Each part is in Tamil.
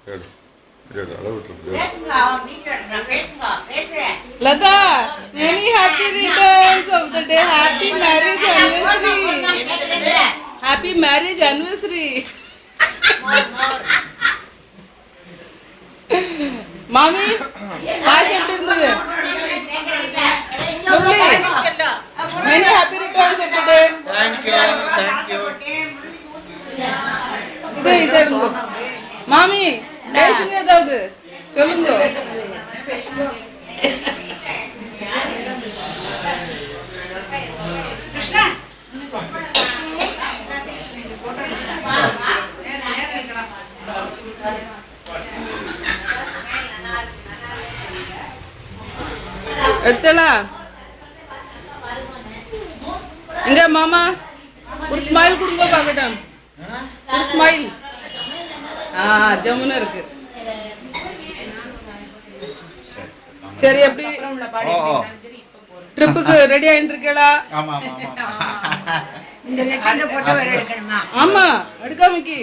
Lata, many happy returns of the day. Happy marriage anniversary. Happy marriage anniversary. Mami, பாஸ் எப்படி இருந்தது? Many happy returns of the day. Thank you. இது எடுங்க. மாமி, பேசுங்க ஏதாவது. சொல்லுங்க. எடுத்தலா இங்க மாமா ஒரு ஸ்மைல் கொடுங்க பாக்கட்டும். ஒரு ஸ்மைல். ஜமுனா இருக்கு. சரி எப்படி ட்ரிப்புக்கு ரெடி ஆயிட்டு இருக்கீங்களா? ஆமா எடுக்காமக்கி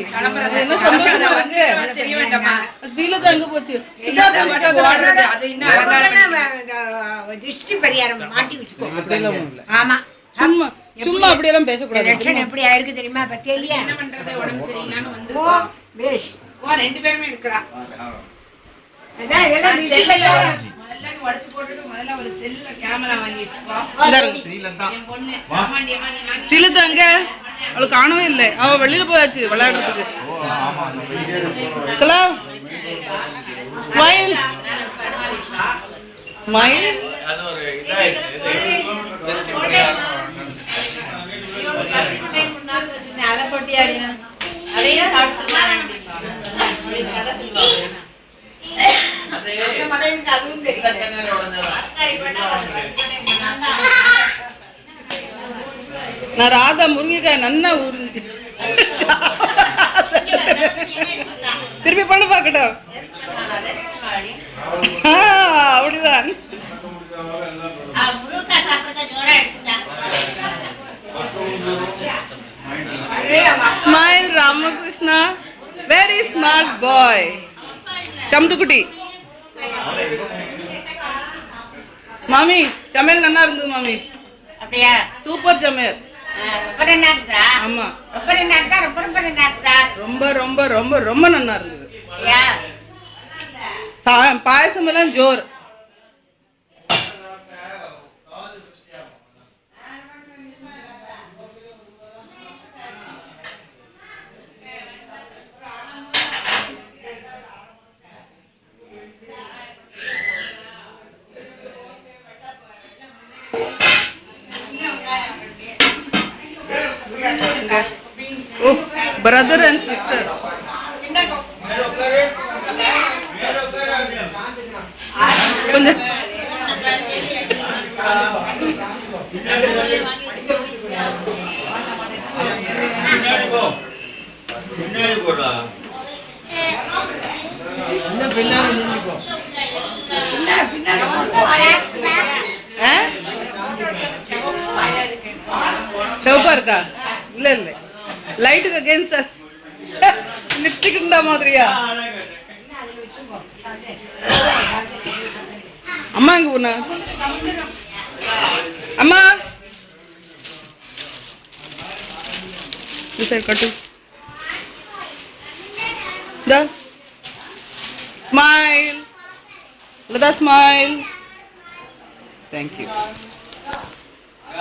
என்ன சந்தோஷமா இருக்கு. ஸ்ரீலதா எங்க போச்சு? சும்மா சும்மா அப்படியெல்லாம் பேசக்கூடாது. எப்படி ஆயிருக்கு தெரியுமா? பத்தியா ரெண்டு பேருமே இருக்கிறா. ஸ்ரீலதா அங்க அவளை காணவே இல்லை. அவ வெளியில போயாச்சு விளையாடுறதுக்கு. Smile smile. நான் ராதா முருங்கைக்காய் நன்னா உருங்கி திருப்பி பண்ண பாக்கட்டும். அப்படிதான். Smile Ramakrishna. Very smart boy. சம்துக்குட்டி. மாமி சமையல் நல்லா இருந்தது மாமி. அப்படியா? சூப்பர் சமையல். ஆமா ரொம்ப ரொம்ப ரொம்ப ரொம்ப நல்லா இருந்தது. பாயசம் எல்லாம் ஜோர். Oh, brother and sister. கொஞ்சம் சிவப்பா இருக்கா? இல்ல இல்ல லைட்டுக்கு அகேன்ஸ்டா லிப்ஸ்டிக் இருந்தா மாதிரியா? அம்மா எங்க போனா? அம்மா சரி கட்டு. Smile Latha smile. தேங்க்யூ.